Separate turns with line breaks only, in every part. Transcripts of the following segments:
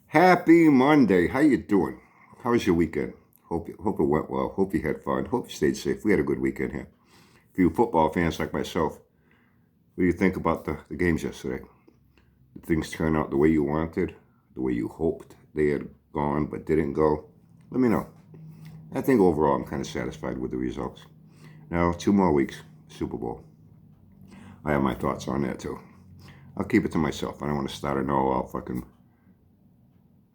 Happy Monday. How you doing? How was your weekend? Hope it went well. Hope you had fun. Hope you stayed safe. We had a good weekend here. For you football fans like myself, what do you think about the games yesterday? Did things turn out the way you wanted? The way you hoped they had gone but didn't go? Let me know. I think overall I'm kind of satisfied with the results. Now, 2 more weeks, Super Bowl. I have my thoughts on that too. I'll keep it to myself. I don't want to start an all-out fucking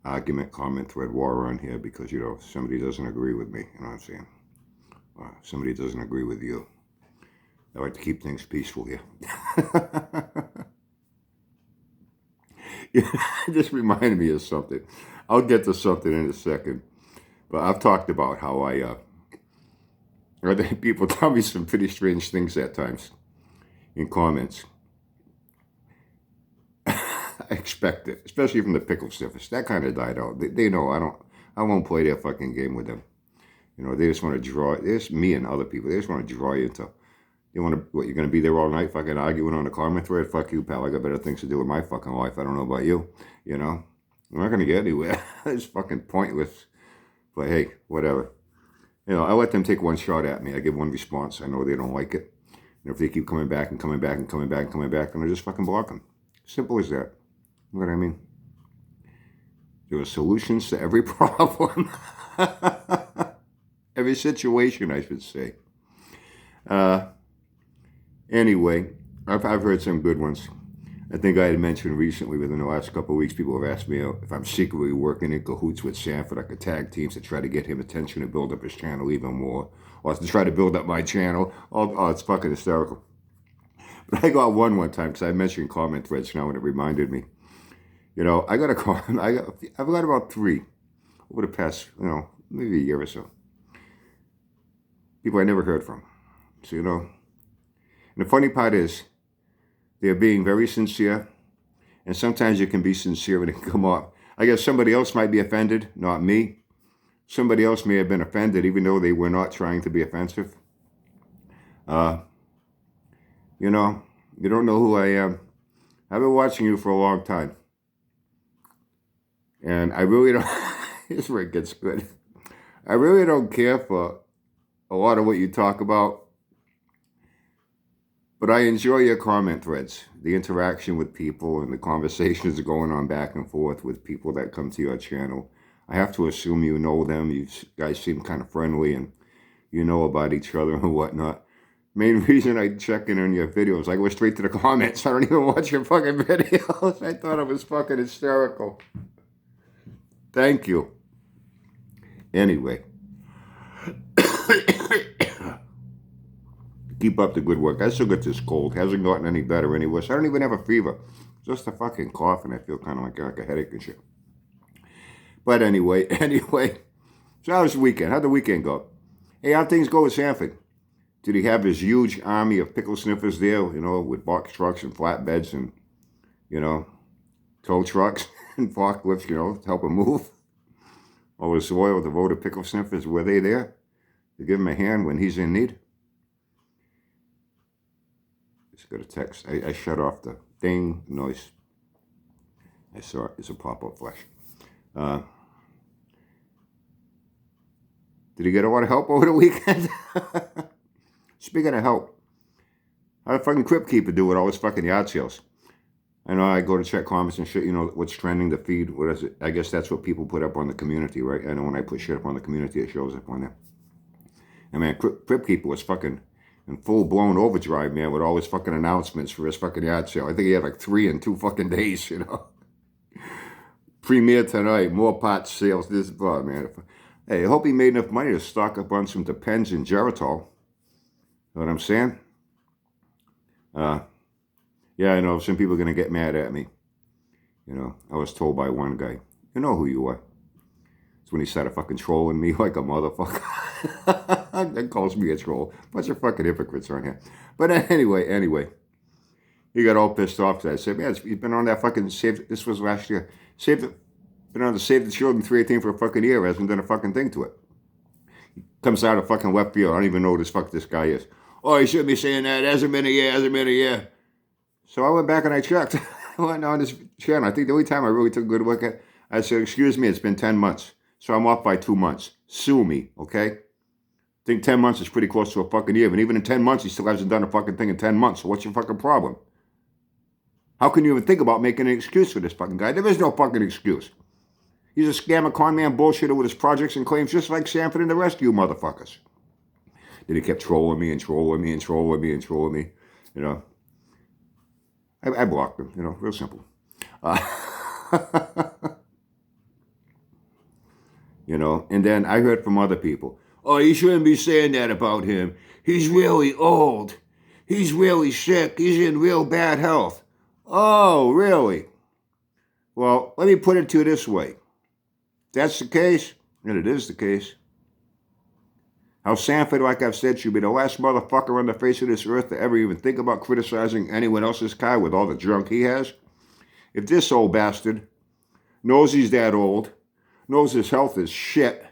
argument, comment, thread, war on here because, somebody doesn't agree with me. You know what I'm saying? Somebody doesn't agree with you. I like to keep things peaceful here. It just reminded me of something. I'll get to something in a second. But I've talked about how I think people tell me some pretty strange things at times in comments. I expect it, especially from the pickle sniffers. That kind of died out. They know I won't play their fucking game with them. They just want to draw. It's me and other people. They just want to draw you into. They want to. What, you're going to be there all night, fucking arguing on the comment thread? Fuck you, pal. I got better things to do with my fucking life. I don't know about you. We're not going to get anywhere. It's fucking pointless. But hey, whatever. I let them take one shot at me. I give one response. I know they don't like it. And if they keep coming back and coming back and coming back and coming back, then I just fucking block them. Simple as that. You know what I mean? There are solutions to every problem. Every situation, I should say. Anyway, I've heard some good ones. I think I had mentioned recently within the last couple of weeks, people have asked me if I'm secretly working in cahoots with Sanford. I could tag teams to try to get him attention and build up his channel even more. Or to try to build up my channel. Oh, it's fucking hysterical. But I got one time because I mentioned comment threads now and it reminded me. I got a call. I've got about 3 over the past, maybe a year or so. People I never heard from. So, and the funny part is, they're being very sincere. And sometimes you can be sincere and it can come off. I guess somebody else might be offended, not me. Somebody else may have been offended, even though they were not trying to be offensive. You don't know who I am. I've been watching you for a long time. And I really don't, here's where it gets good. I really don't care for a lot of what you talk about, but I enjoy your comment threads, the interaction with people and the conversations going on back and forth with people that come to your channel. I have to assume you know them. You guys seem kind of friendly and you know about each other and whatnot. Main reason I check in on your videos, I go straight to the comments. I don't even watch your fucking videos. I thought it was fucking hysterical. Thank you. Anyway. Keep up the good work. I still get this cold. Hasn't gotten any better any worse. I don't even have a fever. Just a fucking cough and I feel kind of like a headache and shit. But anyway. So how was the weekend? How'd the weekend go? Hey, how'd things go with Sanford? Did he have his huge army of pickle sniffers there, with box trucks and flatbeds and, tow trucks and forklifts, to help him move? Or was Soil, the voter pickle sniffers, were they there to give him a hand when he's in need? Just got a text. I shut off the ding noise. I saw it. It's a pop-up flash. Did he get a lot of help over the weekend? Speaking of help, how'd the fucking Crypt Keeper do with all his fucking yard sales? I know I go to check comments and shit, what's trending, the feed, what is it? I guess that's what people put up on the community, right? I know when I put shit up on the community, it shows up on there. And man, Crypt Keeper was fucking in full-blown overdrive, man, with all his fucking announcements for his fucking yard sale. I think he had like 3 in 2 fucking days, Premiere tonight, more pot sales, this, man. Hey, I hope he made enough money to stock up on some Depends and Geritol. Know what I'm saying? Yeah, I know some people are going to get mad at me. I was told by one guy, you know who you are. It's when he started fucking trolling me like a motherfucker. That calls me a troll. Bunch of fucking hypocrites on here. But anyway. He got all pissed off because I said, man, he's been on that fucking this was last year. Been on the Save the Children 318 for a fucking year. Hasn't done a fucking thing to it. He comes out of fucking left field. I don't even know who this fuck this guy is. Oh, he shouldn't be saying that. Hasn't been a year. So I went back and I checked. I went on this channel. I think the only time I really took a good look at, I said, excuse me, it's been 10 months. So I'm off by 2 months. Sue me, okay? I think 10 months is pretty close to a fucking year. And even in 10 months, he still hasn't done a fucking thing in 10 months. So what's your fucking problem? How can you even think about making an excuse for this fucking guy? There is no fucking excuse. He's a scammer, con man, bullshitter with his projects and claims, just like Sanford and the rest of you motherfuckers. Then he kept trolling me and trolling me and trolling me and trolling me. You know, I blocked him. You know, real simple. You know, and then I heard from other people, oh, you shouldn't be saying that about him. He's really old. He's really sick. He's in real bad health. Oh, really? Well, let me put it to you this way. If that's the case, and it is the case, how Sanford, like I've said, should be the last motherfucker on the face of this earth to ever even think about criticizing anyone else's car with all the junk he has. If this old bastard knows he's that old, knows his health is shit,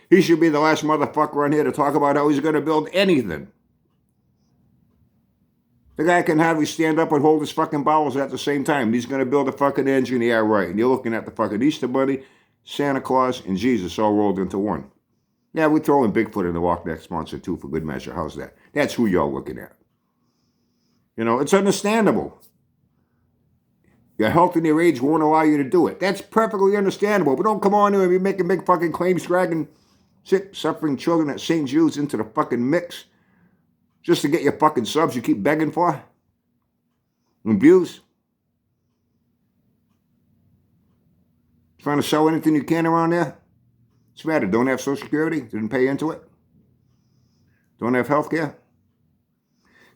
he should be the last motherfucker on here to talk about how he's going to build anything. The guy can hardly stand up and hold his fucking bowels at the same time. He's going to build a fucking engine, yeah, right. And you're looking at the fucking Easter Bunny, Santa Claus, and Jesus all rolled into one. Yeah, we're throwing Bigfoot in the Walk next sponsor too, for good measure. How's that? That's who y'all looking at. You know, it's understandable. Your health and your age won't allow you to do it. That's perfectly understandable. But don't come on here and be making big fucking claims, dragging sick, suffering children at St. Jude's into the fucking mix just to get your fucking subs you keep begging for. And views. Trying to sell anything you can around there? What's the matter? Don't have Social Security? Didn't pay into it? Don't have health care?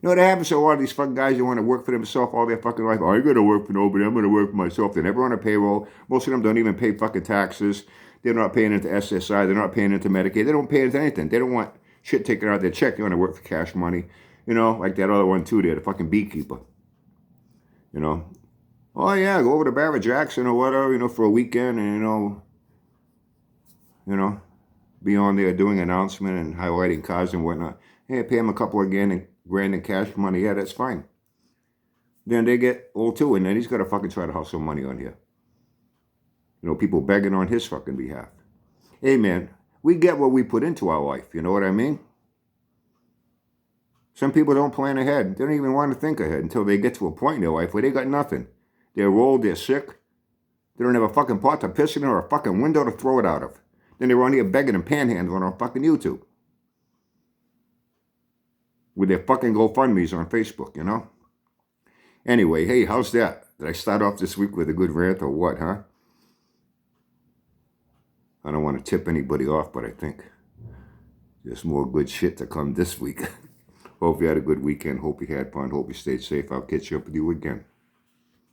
You know what happens to a lot of these fucking guys who want to work for themselves all their fucking life? Oh, I gotta work for nobody, I'm gonna work for myself. They're never on a payroll. Most of them don't even pay fucking taxes. They're not paying into SSI. They're not paying into Medicaid. They don't pay into anything. They don't want shit taken out of their check. They want to work for cash money. You know, like that other one too there, the fucking beekeeper. You know. Oh yeah, go over to Barrett Jackson or whatever, you know, for a weekend and, you know, be on there doing announcement and highlighting cars and whatnot. Hey, pay them a couple of grand in cash money. Yeah, that's fine. Then they get old too, and then he's got to fucking try to hustle money on here. You know, people begging on his fucking behalf. Hey, man, we get what we put into our life. You know what I mean? Some people don't plan ahead. They don't even want to think ahead until they get to a point in their life where they got nothing. They're old, they're sick. They don't have a fucking pot to piss in or a fucking window to throw it out of. Then they're on here begging and panhandling on fucking YouTube. With their fucking GoFundMes on Facebook, you know? Anyway, hey, how's that? Did I start off this week with a good rant or what, huh? I don't want to tip anybody off, but I think there's more good shit to come this week. Hope you had a good weekend. Hope you had fun. Hope you stayed safe. I'll catch up with you again.